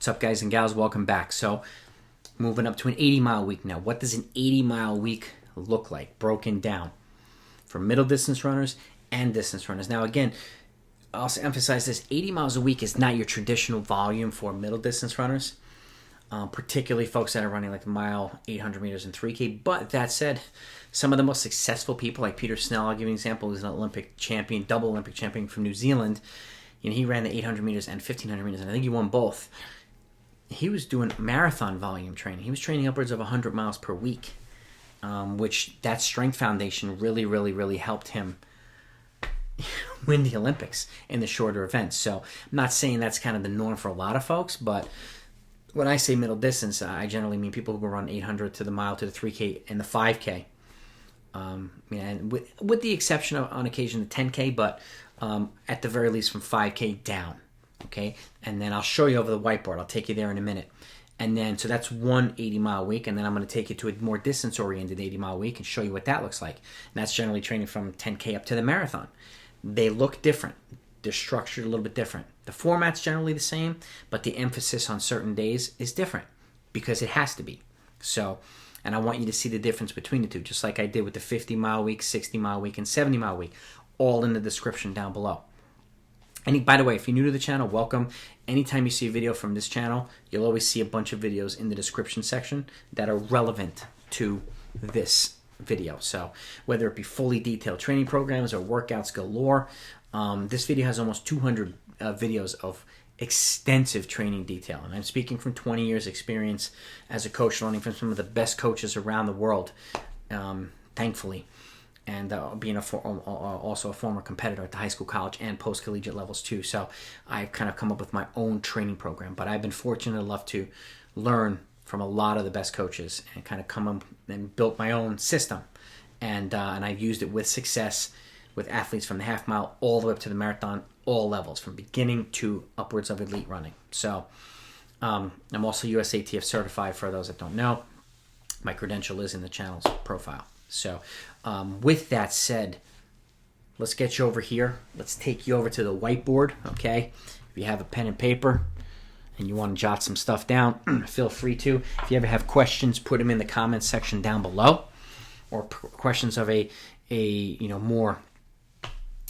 What's up, guys and gals? Welcome back. So, moving up to an 80-mile week now. What does an 80-mile week look like, broken down for middle distance runners and distance runners? Now, again, I'll also emphasize this: 80 miles a week is not your traditional volume for middle distance runners, particularly folks that are running like a mile, 800 meters, and 3K. But that said, some of the most successful people, like Peter Snell, I'll give you an example, who's an Olympic champion, double Olympic champion from New Zealand. You know, he ran the 800 meters and 1500 meters, and I think he won both. He was doing marathon volume training. He was training upwards of 100 miles per week, which that strength foundation really helped him win the Olympics in the shorter events. So I'm not saying that's kind of the norm for a lot of folks, but when I say middle distance, I generally mean people who run 800 to the mile, to the 3K, and the 5K. And with the exception of, on occasion, the 10K, but at the very least from 5K down. Okay, and then I'll show you over the whiteboard. I'll take you there in a minute. And then, so that's one 80-mile week, and then I'm going to take you to a more distance-oriented 80-mile week and show you what that looks like. And that's generally training from 10K up to the marathon. They look different. They're structured a little bit different. The format's generally the same, but the emphasis on certain days is different because it has to be. So, and I want you to see the difference between the two, just like I did with the 50-mile week, 60-mile week, and 70-mile week, all in the description down below. And by the way, if you're new to the channel, welcome. Anytime you see a video from this channel, you'll always see a bunch of videos in the description section that are relevant to this video. So whether it be fully detailed training programs or workouts galore, this video has almost 200 videos of extensive training detail. And I'm speaking from 20 years experience as a coach, learning from some of the best coaches around the world, thankfully. And being also a former competitor at the high school, college, and post-collegiate levels too. So I've kind of come up with my own training program. But I've been fortunate enough to learn from a lot of the best coaches and kind of come up and built my own system. And I've used it with success with athletes from the half mile all the way up to the marathon, all levels, from beginning to upwards of elite running. So I'm also USATF certified, for those that don't know. My credential is in the channel's profile. So with that said, let's get you over here. Let's take you over to the whiteboard, okay? If you have a pen and paper and you want to jot some stuff down, feel free to. If you ever have questions, put them in the comments section down below, or questions of a more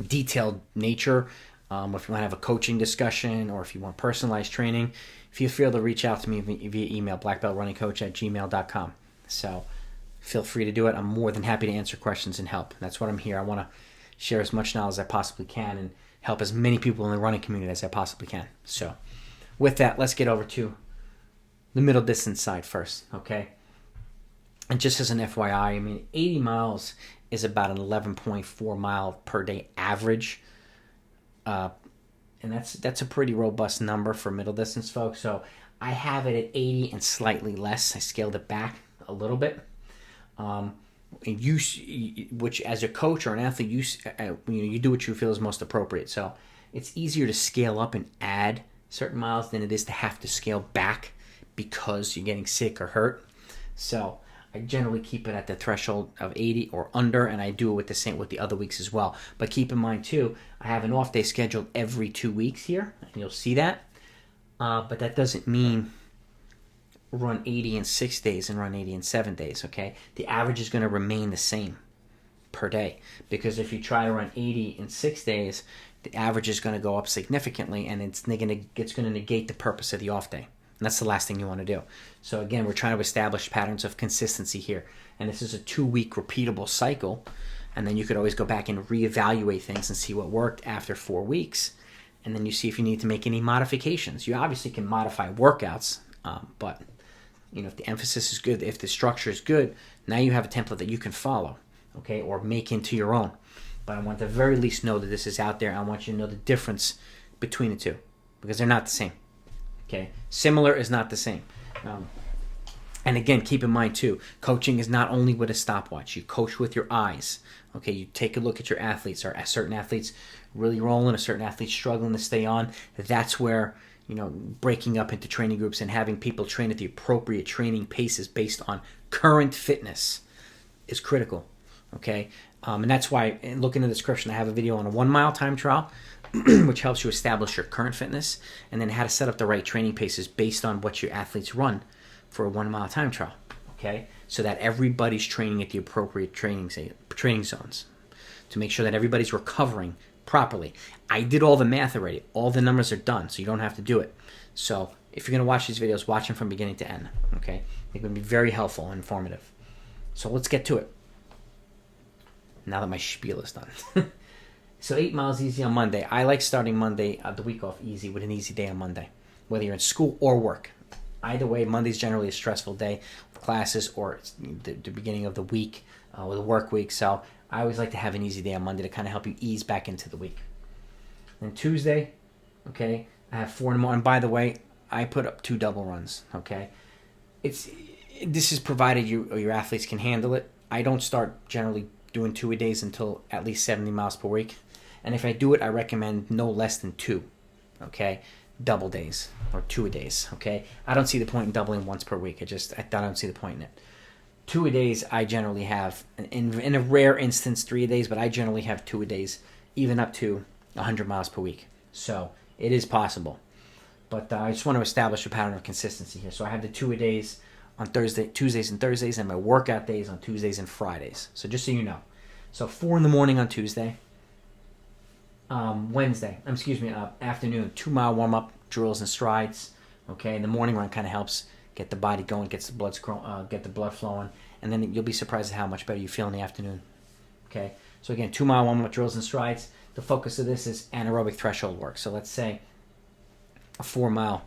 detailed nature. If you want to have a coaching discussion, or if you want personalized training, feel free to reach out to me via email, blackbeltrunningcoach@gmail.com. So feel free to do it. I'm more than happy to answer questions and help. That's what I'm here. I want to share as much knowledge as I possibly can and help as many people in the running community as I possibly can. So with that, let's get over to the middle distance side first, okay? And just as an FYI, I mean, 80 miles is about an 11.4 mile per day average. And that's a pretty robust number for middle distance folks. So I have it at 80 and slightly less. I scaled it back a little bit. Which as a coach or an athlete, you do what you feel is most appropriate. So it's easier to scale up and add certain miles than it is to have to scale back because you're getting sick or hurt. So I generally keep it at the threshold of 80 or under, and I do it with the other weeks as well. But keep in mind too, I have an off day scheduled every 2 weeks here, and you'll see that. But that doesn't mean run 80 in 6 days and run 80 in 7 days, okay? The average is going to remain the same per day, because if you try to run 80 in 6 days, the average is going to go up significantly, and it's going to negate the purpose of the off day. And that's the last thing you want to do. So again, we're trying to establish patterns of consistency here. And this is a 2-week repeatable cycle, and then you could always go back and reevaluate things and see what worked after 4 weeks. And then you see if you need to make any modifications. You obviously can modify workouts, but if the emphasis is good, if the structure is good, now you have a template that you can follow, okay, or make into your own. But I want to at the very least know that this is out there. I want you to know the difference between the two, because they're not the same, okay? Similar is not the same. And again, keep in mind too, coaching is not only with a stopwatch. You coach with your eyes, okay? You take a look at your athletes. Are certain athletes really rolling? Are certain athletes struggling to stay on? That's where breaking up into training groups and having people train at the appropriate training paces based on current fitness is critical, okay? And that's why, look in the description, I have a video on a 1 mile time trial which helps you establish your current fitness, and then how to set up the right training paces based on what your athletes run for a 1 mile time trial. Okay, so that everybody's training at the appropriate training zones to make sure that everybody's recovering properly. I did all the math already. All the numbers are done, so you don't have to do it. So if you're going to watch these videos, watch them from beginning to end. Okay, they're going to be very helpful and informative. So let's get to it. Now that my spiel is done. So 8 miles easy on Monday. I like starting Monday, the week off easy, with an easy day on Monday, whether you're in school or work. Either way, Monday's generally a stressful day with classes or it's the beginning of the week with a work week. So I always like to have an easy day on Monday to kind of help you ease back into the week. Then Tuesday, okay, I have 4 in the morning. And by the way, I put up 2 double runs, okay? This is provided your athletes can handle it. I don't start generally doing 2-a-days until at least 70 miles per week. And if I do it, I recommend no less than 2, okay? Double days or 2-a-days, okay? I don't see the point in doubling once per week. I don't see the point in it. 2-a-days, I generally have, in a rare instance, 3-a-days, but I generally have 2-a-days, even up to 100 miles per week. So it is possible. But I just want to establish a pattern of consistency here. So I have the 2-a-days on Tuesdays and Thursdays, and my workout days on Tuesdays and Fridays. So just so you know. So 4 in the morning on Tuesday. Afternoon, 2-mile warm-up drills and strides. Okay, the morning run kind of helps get the body going, get the blood flowing, and then you'll be surprised at how much better you feel in the afternoon. Okay, so again, 2-mile warm-up drills and strides. The focus of this is anaerobic threshold work. So let's say a 4-mile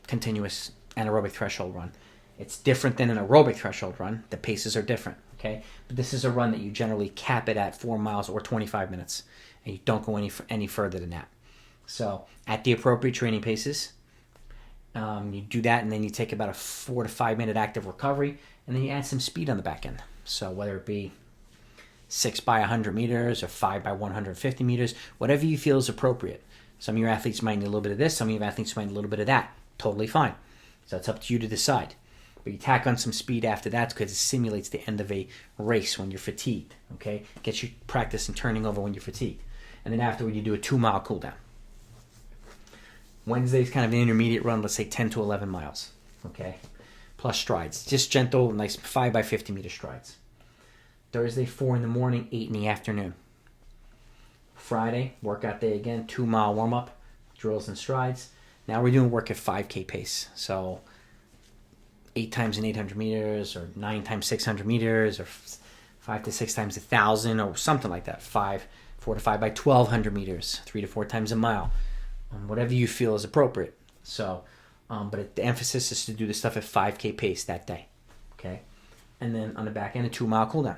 continuous anaerobic threshold run. It's different than an aerobic threshold run. The paces are different. Okay, but this is a run that you generally cap it at 4 miles or 25 minutes, and you don't go any further than that. So at the appropriate training paces, you do that, and then you take about a 4 to 5 minute active recovery, and then you add some speed on the back end. So whether it be 6 by 100 meters or 5 by 150 meters, whatever you feel is appropriate. Some of your athletes might need a little bit of this, some of your athletes might need a little bit of that. Totally fine. So it's up to you to decide. But you tack on some speed after that because it simulates the end of a race when you're fatigued. Okay, gets you practicing turning over when you're fatigued. And then afterward, you do a 2-mile cool down. Wednesday's kind of an intermediate run, let's say 10 to 11 miles. Okay, plus strides, just gentle, nice 5 by 50 meter strides. Thursday, 4 in the morning, 8 in the afternoon. Friday, workout day again, 2-mile warm up, drills and strides. Now we're doing work at 5K pace. So 8 times in 800 meters, or 9 times 600 meters, or 5 to 6 times 1,000, or something like that. 4 to 5 by 1,200 meters, 3 to 4 times a mile. Whatever you feel is appropriate. So, but the emphasis is to do the stuff at 5K pace that day. Okay, and then on the back end, a 2-mile cool down.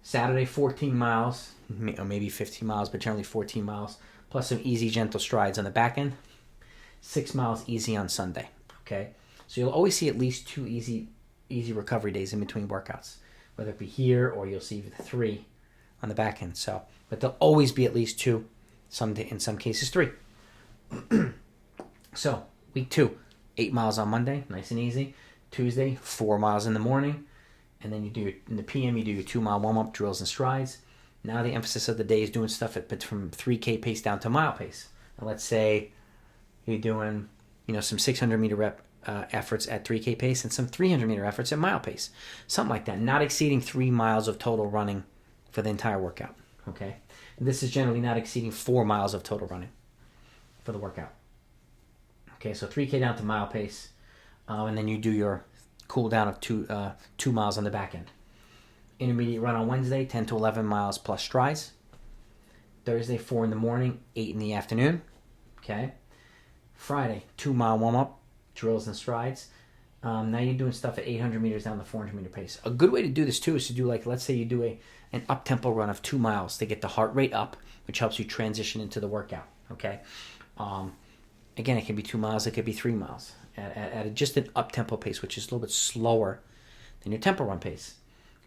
Saturday, 14 miles, or maybe 15 miles, but generally 14 miles, plus some easy, gentle strides on the back end. 6 miles easy on Sunday. Okay, so you'll always see at least 2 easy recovery days in between workouts, whether it be here or you'll see 3 on the back end. So, but there'll always be at least 2. In some cases 3. So week 2, 8 miles on Monday, nice and easy. Tuesday, 4 miles in the morning, and then in the PM you do your 2-mile warm-up drills and strides. Now the emphasis of the day is doing stuff from 3K pace down to mile pace. And let's say you're doing some 600 meter rep efforts at 3K pace and some 300 meter efforts at mile pace, something like that. Not exceeding 3 miles of total running for the entire workout. Okay. This is generally not exceeding 4 miles of total running for the workout. Okay, so 3K down to mile pace, and then you do your cool down of 2 miles on the back end. Intermediate run on Wednesday, 10 to 11 miles plus strides. Thursday, 4 in the morning, 8 in the afternoon. Okay. Friday, 2-mile warm-up, drills and strides. Now you're doing stuff at 800 meters down the 400 meter pace. A good way to do this too is to do, like, let's say you do an up-tempo run of 2 miles to get the heart rate up, which helps you transition into the workout. Okay. Again, it can be 2 miles, it could be 3 miles at just an up-tempo pace, which is a little bit slower than your tempo run pace.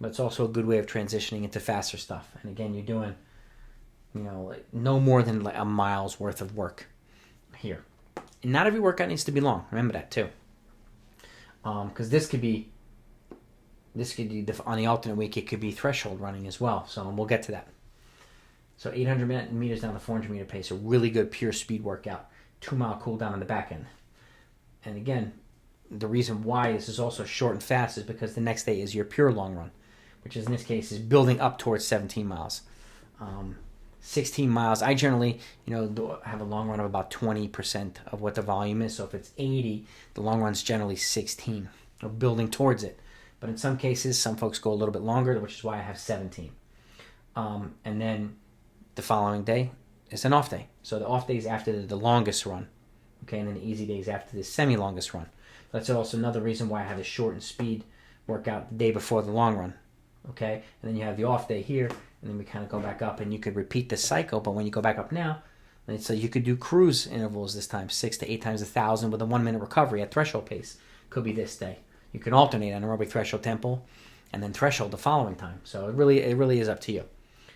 But it's also a good way of transitioning into faster stuff. And again, you're doing, no more than like a mile's worth of work here. And not every workout needs to be long. Remember that too. Because this could be on the alternate week, it could be threshold running as well. So we'll get to that. So 800 meters down to 400 meter pace, a really good pure speed workout. 2 mile cool down on the back end. And again, the reason why this is also short and fast is because the next day is your pure long run, which is in this case is building up towards 17 miles. 16 miles, I generally, have a long run of about 20% of what the volume is. So if it's 80, the long run's generally 16, or building towards it. But in some cases, some folks go a little bit longer, which is why I have 17. And then the following day is an off day. So the off day is after the longest run. Okay, and then the easy day is after the semi-longest run. That's also another reason why I have a short and speed workout the day before the long run. Okay, and then you have the off day here, and then we kind of go back up, and you could repeat the cycle, but when you go back up now, so you could do cruise intervals this time, 6 to 8 times 1,000 with a 1 minute recovery at threshold pace. Could be this day. You can alternate anaerobic threshold tempo, and then threshold the following time. So it really is up to you.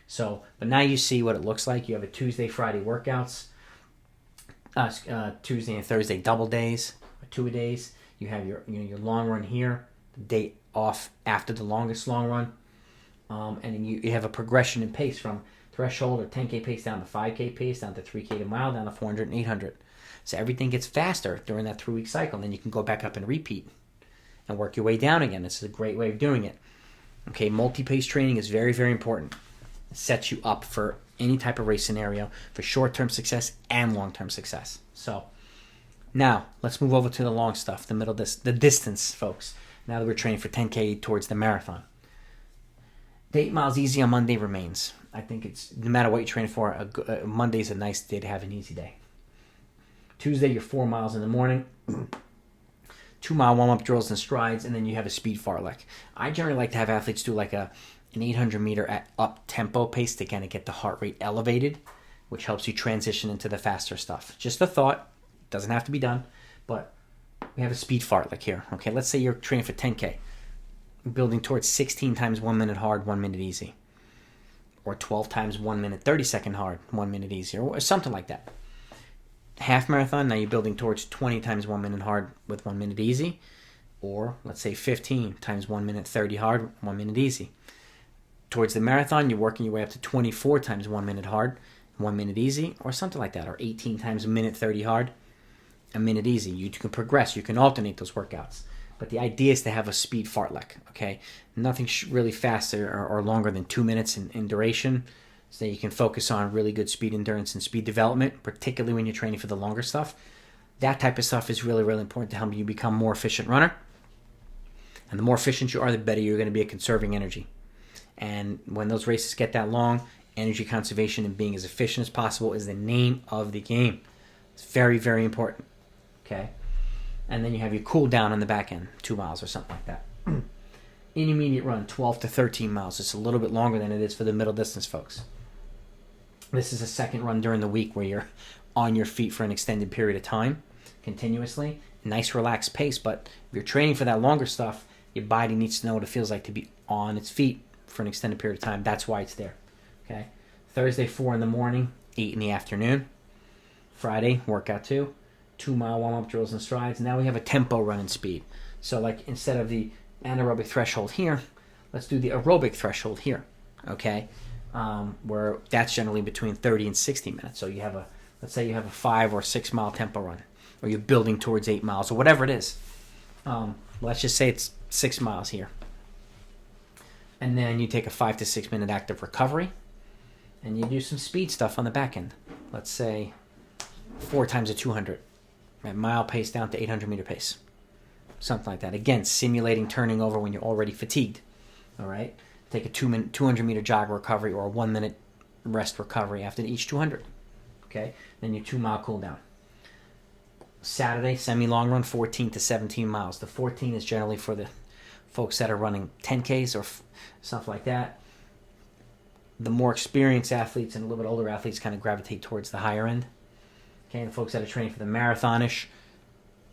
So, but now you see what it looks like. You have a Tuesday, Friday workouts, Tuesday and Thursday double days, or 2 days. You have your long run here, the day off after the longest long run, and then you have a progression in pace from threshold or 10K pace down to 5K pace, down to 3K to mile, down to 400 and 800. So everything gets faster during that 3-week cycle, and then you can go back up and repeat and work your way down again. This is a great way of doing it. Okay, multi-pace training is very, very important. It sets you up for any type of race scenario for short-term success and long-term success. So now let's move over to the long stuff, the distance, folks. Now that we're training for 10K towards the marathon. The 8 miles easy on Monday remains. I think it's, no matter what you're training for, Monday's a nice day to have an easy day. Tuesday, you're 4 miles in the morning, 2 mile warm-up drills and strides, and then you have a speed fartlek. I generally like to have athletes do like an 800 meter at up tempo pace to kind of get the heart rate elevated, which helps you transition into the faster stuff. Just a thought. Doesn't have to be done, but we have a speed fartlek here. Okay, let's say you're training for 10K, building towards 16 times 1 minute hard, 1 minute easy, or 12 times 1 minute 30 second hard, 1 minute easy, or something like that. Half marathon, now you're building towards 20 times 1 minute hard with 1 minute easy, or let's say 15 times 1 minute 30 hard, 1 minute easy. Towards the marathon, you're working your way up to 24 times 1 minute hard, 1 minute easy, or something like that, or 18 times a minute 30 hard, a minute easy. You can progress, you can alternate those workouts. But the idea is to have a speed fartlek, okay? Nothing really faster or longer than 2 minutes in duration, so that you can focus on really good speed endurance and speed development, particularly when you're training for the longer stuff. That type of stuff is really, really important to help you become a more efficient runner. And the more efficient you are, the better you're going to be at conserving energy. And when those races get that long, energy conservation and being as efficient as possible is the name of the game. It's very, very important, okay? And then you have your cool down on the back end, 2 miles or something like that. Intermediate run, 12 to 13 miles. It's a little bit longer than it is for the middle distance folks. This is a second run during the week where you're on your feet for an extended period of time, continuously. Nice relaxed pace, but if you're training for that longer stuff, your body needs to know what it feels like to be on its feet for an extended period of time. That's why it's there. Okay. Thursday, 4 in the morning, 8 in the afternoon. Friday, workout 2. 2 mile warm-up drills and strides. Now we have a tempo run and speed. So like instead of the anaerobic threshold here, let's do the aerobic threshold here. Okay. Where that's generally between 30 and 60 minutes. So you have let's say you have a 5 or 6 mile tempo run, or you're building towards 8 miles or whatever it is. Let's just say it's 6 miles here. And then you take a 5 to 6 minute active recovery, and you do some speed stuff on the back end. Let's say 4 times a 200 at mile pace down to 800 meter pace. Something like that. Again, simulating turning over when you're already fatigued. All right? Take a 200 meter jog recovery or a 1 minute rest recovery after each 200. Okay? Then your 2 mile cool down. Saturday, semi-long run, 14 to 17 miles. The 14 is generally for the folks that are running 10Ks or stuff like that. The more experienced athletes and a little bit older athletes kind of gravitate towards the higher end. Okay, and the folks that are training for the marathonish,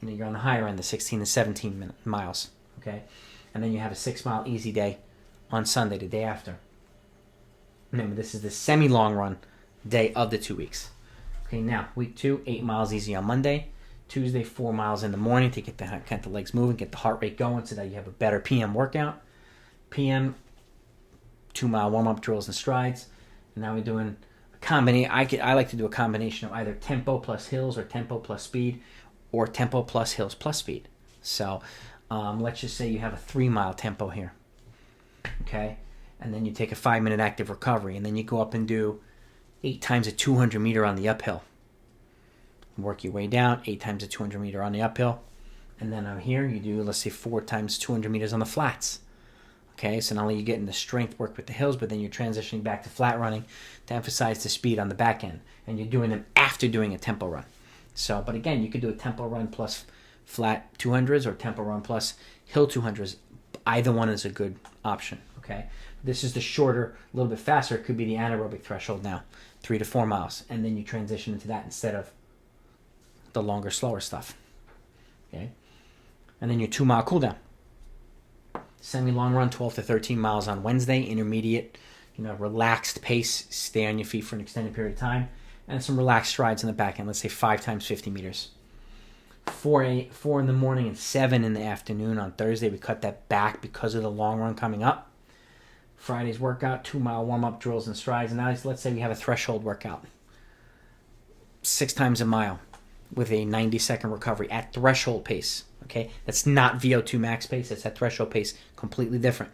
you're on the higher end, the 16 to 17 miles. Okay, and then you have a 6 mile easy day on Sunday, the day after. Remember, this is the semi-long run day of the 2 weeks. Okay, now week 2, 8 miles easy on Monday. Tuesday, 4 miles in the morning to get the legs moving, get the heart rate going so that you have a better PM workout. PM, 2 mile warm-up drills and strides. And now we're doing I like to do a combination of either tempo plus hills or tempo plus speed or tempo plus hills plus speed. So let's just say you have a 3-mile tempo here, okay? And then you take a 5-minute active recovery, and then you go up and do 8 times a 200 meter on the uphill. Work your way down, 8 times a 200 meter on the uphill. And then on here, you do, let's say, 4 times 200 meters on the flats. Okay, so not only are you getting the strength work with the hills, but then you're transitioning back to flat running to emphasize the speed on the back end. And you're doing them after doing a tempo run. So, but again, you could do a tempo run plus flat 200s or tempo run plus hill 200s. Either one is a good option, okay? This is the shorter, a little bit faster. It could be the anaerobic threshold now, 3 to 4 miles. And then you transition into that instead of the longer, slower stuff, okay? And then your 2-mile cooldown. Semi-long run, 12 to 13 miles on Wednesday. Intermediate, relaxed pace. Stay on your feet for an extended period of time. And some relaxed strides in the back end. Let's say 5 times 50 meters. 4 in the morning and 7 in the afternoon on Thursday. We cut that back because of the long run coming up. Friday's workout, 2-mile warm-up drills and strides. And now let's say we have a threshold workout. 6 times a mile with a 90-second recovery at threshold pace. Okay, that's not VO2 max pace. It's at threshold pace, completely different.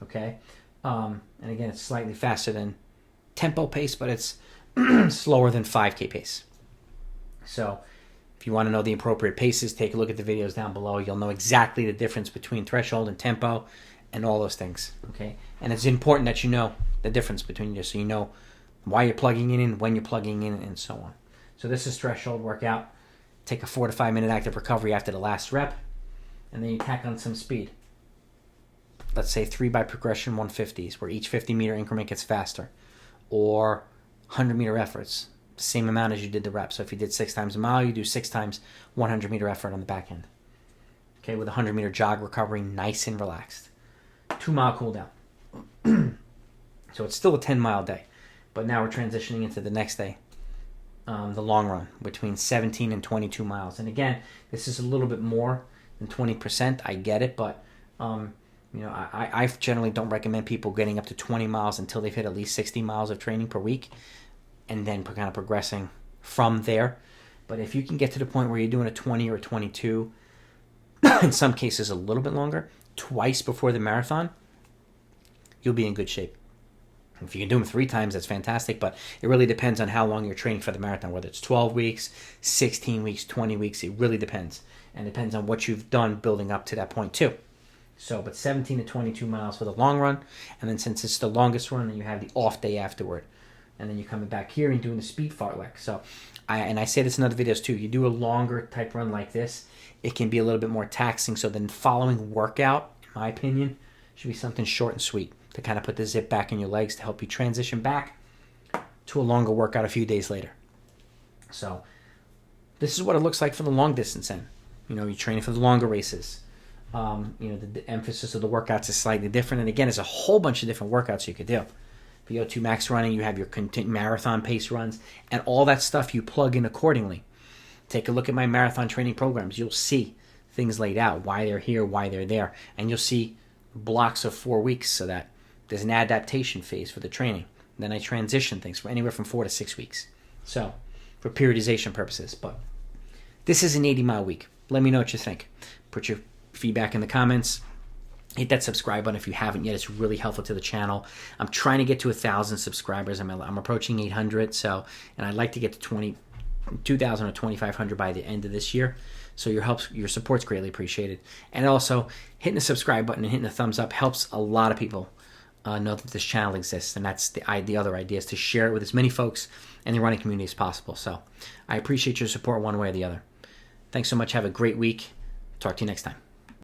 Okay, and again, it's slightly faster than tempo pace, but it's slower than 5K pace. So, if you want to know the appropriate paces, take a look at the videos down below. You'll know exactly the difference between threshold and tempo, and all those things. Okay, and it's important that you know the difference between you, so you know why you're plugging in, when you're plugging in, and so on. So this is threshold workout. Take a 4 to 5 minute active recovery after the last rep, and then you tack on some speed. Let's say 3 by progression 150s, where each 50 meter increment gets faster, or 100 meter efforts, the same amount as you did the reps. So if you did 6 times a mile, you do 6 times 100 meter effort on the back end. Okay, with a 100 meter jog recovery, nice and relaxed. 2-mile cooldown. So it's still a 10-mile day, but now we're transitioning into the next day. The long run, between 17 and 22 miles. And again, this is a little bit more than 20%. I get it, but I generally don't recommend people getting up to 20 miles until they've hit at least 60 miles of training per week, and then kind of progressing from there. But if you can get to the point where you're doing a 20 or a 22, in some cases a little bit longer, twice before the marathon, you'll be in good shape. If you can do them 3 times, that's fantastic, but it really depends on how long you're training for the marathon, whether it's 12 weeks, 16 weeks, 20 weeks. It really depends, and it depends on what you've done building up to that point too. So, but 17 to 22 miles for the long run, and then since it's the longest run, then you have the off day afterward, and then you're coming back here and doing the speed fartlek. So, I say this in other videos too, you do a longer type run like this, it can be a little bit more taxing, so the following workout, in my opinion, should be something short and sweet, to kind of put the zip back in your legs to help you transition back to a longer workout a few days later. So this is what it looks like for the long distance end. You're training for the longer races. The emphasis of the workouts is slightly different. And again, there's a whole bunch of different workouts you could do. VO2 max running, you have your marathon pace runs, and all that stuff you plug in accordingly. Take a look at my marathon training programs. You'll see things laid out, why they're here, why they're there. And you'll see blocks of 4 weeks, so that there's an adaptation phase for the training. Then I transition things for anywhere from 4 to 6 weeks. So, for periodization purposes. But this is an 80-mile week. Let me know what you think. Put your feedback in the comments. Hit that subscribe button if you haven't yet. It's really helpful to the channel. I'm trying to get to 1,000 subscribers. I'm approaching 800. So, and I'd like to get to 2,000 or 2,500 by the end of this year. So your support's greatly appreciated. And also, hitting the subscribe button and hitting the thumbs up helps a lot of people know that this channel exists. And that's the other idea, is to share it with as many folks in the running community as possible. So I appreciate your support one way or the other. Thanks so much. Have a great week. Talk to you next time.